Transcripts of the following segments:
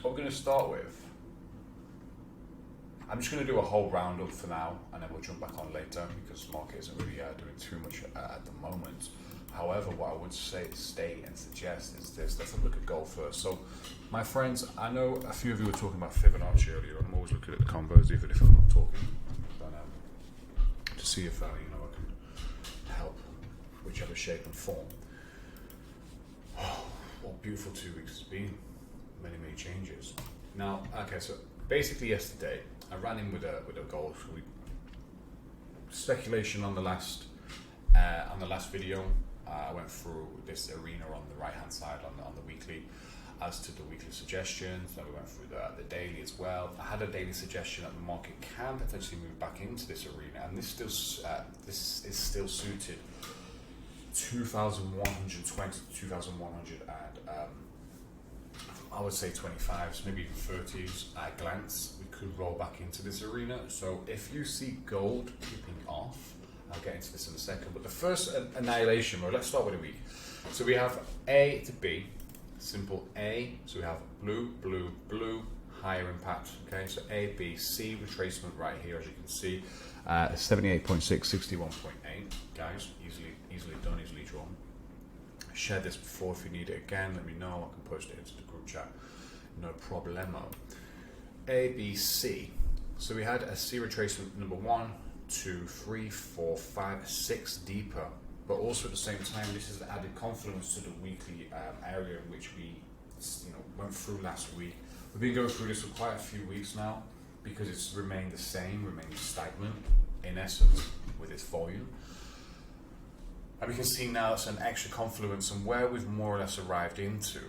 what we're going to start with, I'm just going to do a whole roundup for now, and then we'll jump back on later because the market isn't really doing too much at the moment. However, what I would state and suggest is this. Let's have a look at gold first. So, my friends, I know a few of you were talking about Fibonacci earlier. I'm always looking at the combos, even if I'm not talking, but, to see if I can help whichever shape and form. Oh, what beautiful 2 weeks it's been. Many changes. Now, okay, so basically yesterday I ran in with a gold. Speculation on the last video. I went through this arena on the right hand side on the weekly as to the weekly suggestions. Then we went through the daily as well. I had a daily suggestion that the market can potentially move back into this arena, and this is still suited 2,120 to 2,100 and I would say 25s, maybe even 30s at a glance. We could roll back into this arena. So if you see gold keeping off, I'll get into this in a second. But the first annihilation mode, let's start with a week. So we have A to B, simple A. So we have blue, blue, blue, higher impact. Okay, so A, B, C, retracement right here, as you can see. 78.6, 61.8, guys, easily done, easily drawn. I shared this before. If you need it again, let me know. I can post it into the group chat, no problemo. A, B, C. So we had a C retracement number 1, 2, 3, 4, 5, 6 deeper, but also at the same time, this is added confidence to the weekly area in which we went through last week. We've been going through this for quite a few weeks now because it's remained the same, remained stagnant in essence with its volume. And we can see now it's an extra confluence, and where we've more or less arrived into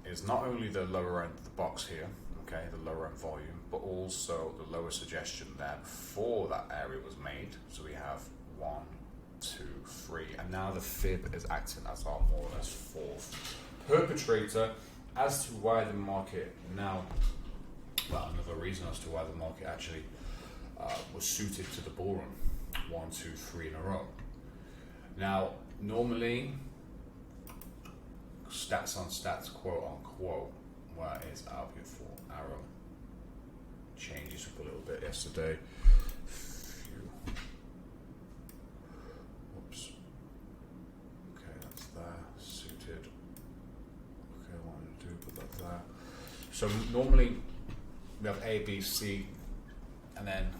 is not only the lower end of the box here, okay, the lower end volume, but also the lower suggestion there before that area was made. So we have 1, 2, 3, and now the fib is acting as our more or less fourth perpetrator as to why the market now, well, another reason as to why the market actually was suited to the bull run, 1, 2, 3 in a row. Now, normally, stats on stats, quote unquote, where is our beautiful arrow? Changes up a little bit yesterday. Whoops. Okay, that's there, suited. Okay, what I'm going to do, put that there. So normally, we have A, B, C, and then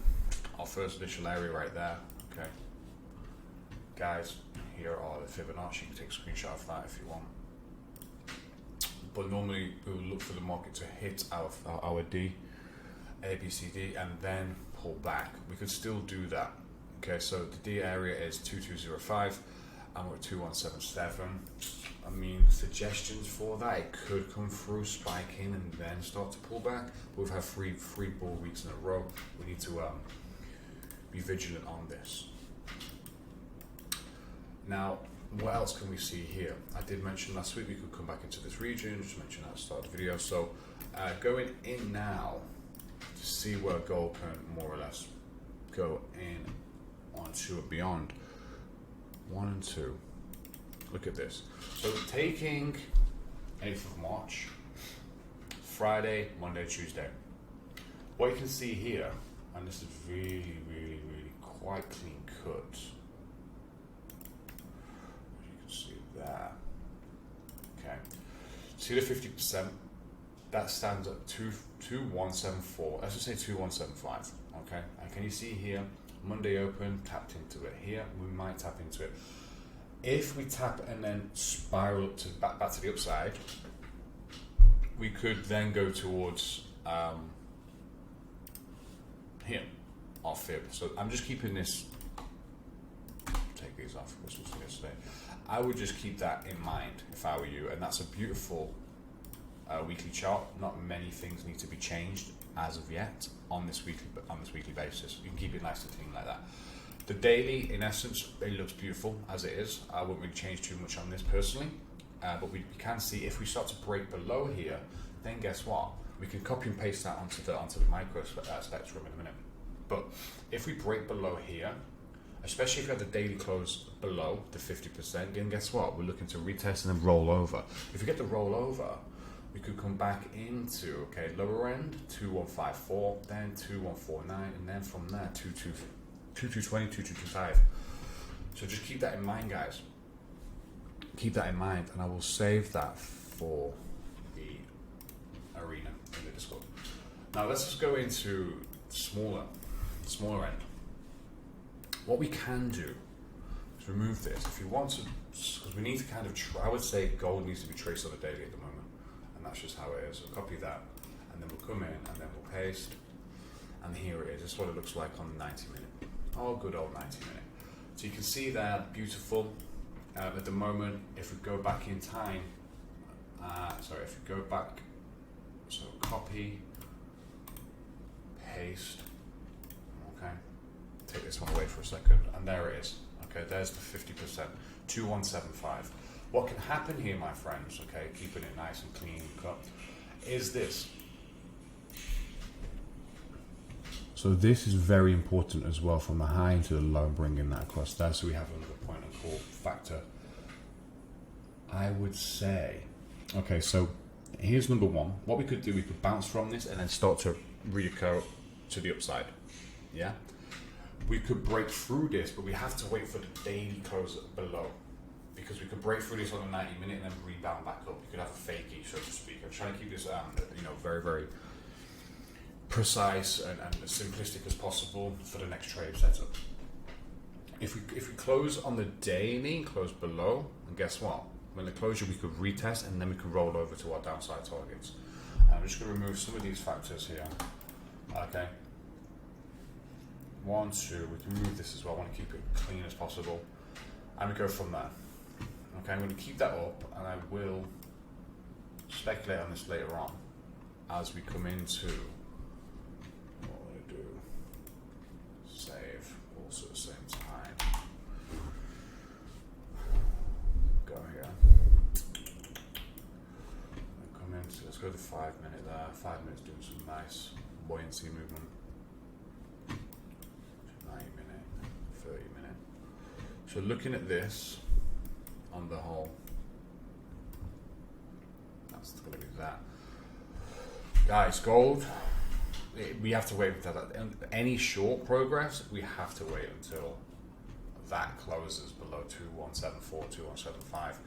our first initial area right there, okay. Guys, here are the Fibonacci. You can take a screenshot of that if you want. But normally we will look for the market to hit our D, A, B, C, D, and then pull back. We could still do that. Okay, so the D area is 2205, and we're at 2177. I mean, suggestions for that, it could come through, spike in, and then start to pull back. We've had three bull weeks in a row. We need to be vigilant on this. Now, what else can we see here? I did mention last week we could come back into this region, just mentioned at the start of the video. So going in now to see where gold can more or less go in onto and beyond. 1 and 2. Look at this. So taking 8th of March, Friday, Monday, Tuesday. What you can see here, and this is really quite clean cut. There. Okay. See the 50%? That stands at 2174. Let's just say 2175. Okay. And can you see here? Monday open, tapped into it here. We might tap into it. If we tap and then spiral up to back to the upside, we could then go towards here, our fib. So I'm just keeping this. Take these off. This was yesterday. I would just keep that in mind if I were you, and that's a beautiful weekly chart. Not many things need to be changed as of yet on this weekly basis. You can keep it nice and clean like that. The daily, in essence, it looks beautiful as it is. I wouldn't really change too much on this personally, but we can see if we start to break below here, then guess what? We can copy and paste that onto the micro spectrum in a minute. But if we break below here, especially if you have the daily close below the 50%, then guess what? We're looking to retest and then roll over. If you get the roll over, We could come back into, okay, lower end, 2154, then 2149, and then from there, 2220, 2225. So just keep that in mind, guys. Keep that in mind, and I will save that for the arena in the Discord. Now let's just go into smaller end. What we can do is remove this if you want to, because we need to kind of, I would say gold needs to be traced on a daily at the moment, and that's just how it is. So copy that, and then we'll come in, and then we'll paste, and here it is. This is what it looks like on 90 minute. Oh, good old 90 minute. So you can see that, beautiful. At the moment, if we go back in time, if we go back, so copy, paste, okay, take this one away for a second, and there it is. Okay, there's the 50%, 2175. What can happen here, my friends, okay, keeping it nice and clean and cut, is this. So this is very important as well, from the high into the low, bringing that across there, so we have another point and call factor. I would say, okay, so here's number one. What we could do, we could bounce from this and then start to reoccur to the upside, yeah? We could break through this, but we have to wait for the daily close below, because we could break through this on a 90 minute and then rebound back up. You could have a fakie, so to speak. I'm trying to keep this, very, very precise and as simplistic as possible for the next trade setup. If we close on the daily, close below, and guess what? When the closure, we could retest and then we could roll over to our downside targets. I'm just going to remove some of these factors here. Okay. 1, 2. We can remove this as well. I want to keep it clean as possible, and we go from there. Okay, I'm going to keep that up, and I will speculate on this later on as we come into. What I want to do, save also at the same time. Go here. Come into, let's go to 5 minute there. 5 minutes doing some nice buoyancy movement. 90 minute, 30 minute. So looking at this on the whole, that's going to be that. Guys, gold, we have to wait for that. Any short progress, we have to wait until that closes below 2174, 2175,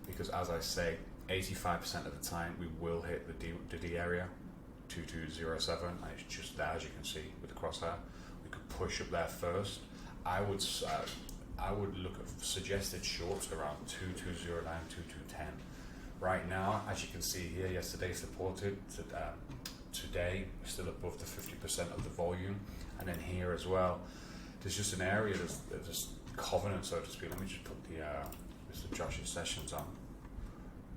because as I say, 85% of the time we will hit the D area, 2207, and it's just there, as you can see with the crosshair. We could push up there first. I would look at suggested shorts around 2209, 2210. Right now, as you can see here, yesterday supported, today still above the 50% of the volume, and then here as well. There's just an area, there's just covenant, so to speak. Let me just put the Mr. Josh's sessions on,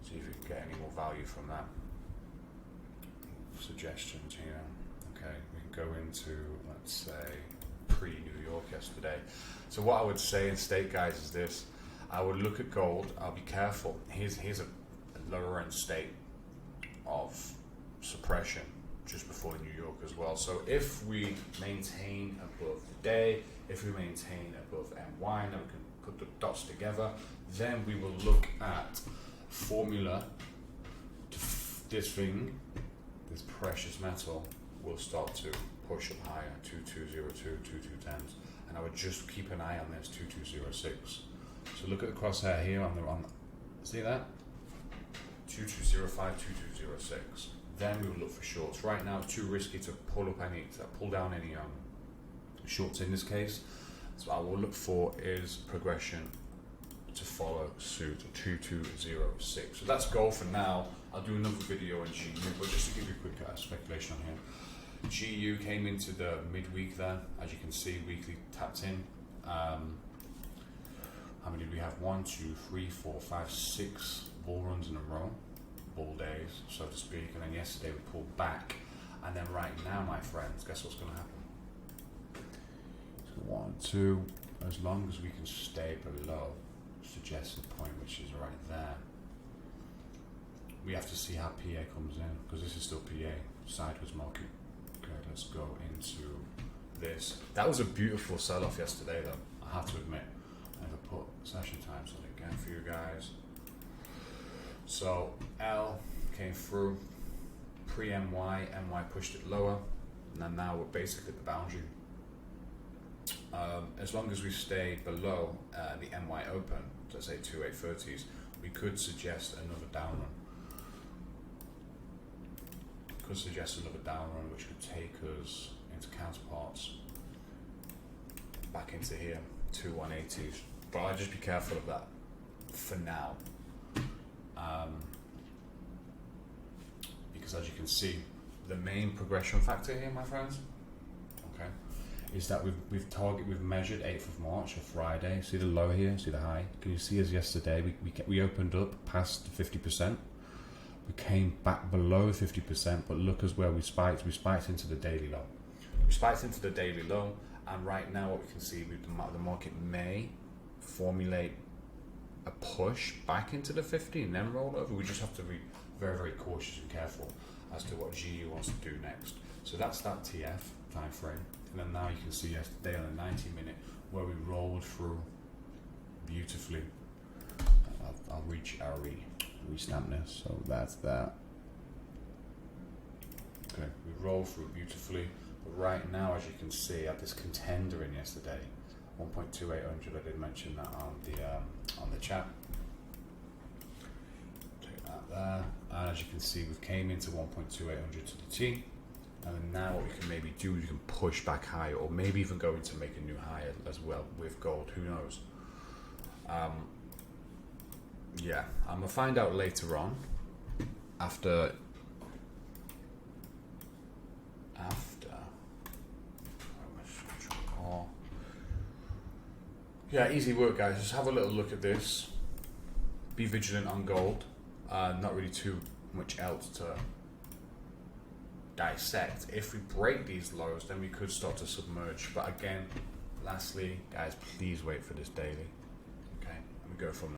see if we can get any more value from that. Suggestions here. Okay, we can go into, let's say, pre-New York yesterday. So what I would say and state, guys, is this. I would look at gold. I'll be careful. Here's a lower end state of suppression just before New York as well. So if we maintain above the day, if we maintain above MY, now we can put the dots together, then we will look at formula to this thing, this precious metal will start to push up higher, 2202, 2210s, and I would just keep an eye on this 2206. So look at the crosshair here on see that? 2205, 2206. Then we will look for shorts. Right now, it's too risky to pull down any shorts in this case. So what I will look for is progression to follow suit, 2206. So that's gold for now. I'll do another video on GU, but just to give you a quick speculation on here. GU came into the midweek there, as you can see, weekly tapped in. How many do we have? 1, 2, 3, 4, 5, 6 bull runs in a row, bull days, so to speak. And then yesterday we pulled back, and then right now, my friends, guess what's going to happen? So 1, 2. As long as we can stay below suggested point, which is right there, we have to see how PA comes in, because this is still PA sideways market. Okay, let's go into this. That was a beautiful sell-off yesterday, though, I have to admit. I never put session times on it again for you guys. So L came through, pre-MY, MY pushed it lower, and then now we're basically at the boundary. As long as we stay below the MY open, let's say 2830s, we could suggest another down run. Could suggest another down run, which could take us into counterparts back into here, 2180s. But I'd just be careful of that for now, because as you can see, the main progression factor here, my friends, okay, is that we've measured 8th of March, a Friday. See the low here, see the high. Can you see as yesterday we opened up past 50%. We came back below 50%, but look as where we spiked. We spiked into the daily low. We spiked into the daily low, and right now what we can see, the market may formulate a push back into the 50 and then roll over. We just have to be very, very cautious and careful as to what GU wants to do next. So that's that TF time frame. And then now you can see yesterday on the 90-minute where we rolled through beautifully. I'll restamp this, so that's that. Okay, we rolled through beautifully, but right now, as you can see, I had this contender in yesterday, 1.2800. I did mention that on the chat. Take that there, and as you can see, we came into 1.2800 to the T, and then now what we can maybe do is we can push back higher, or maybe even go into make a new high as well with gold. Who knows? Yeah, I'm gonna find out later on after yeah, easy work, guys. Just have a little look at this, be vigilant on gold. Not really too much else to dissect. If we break these lows, then we could start to submerge, but again, lastly, guys, please wait for this daily. Okay, let me go from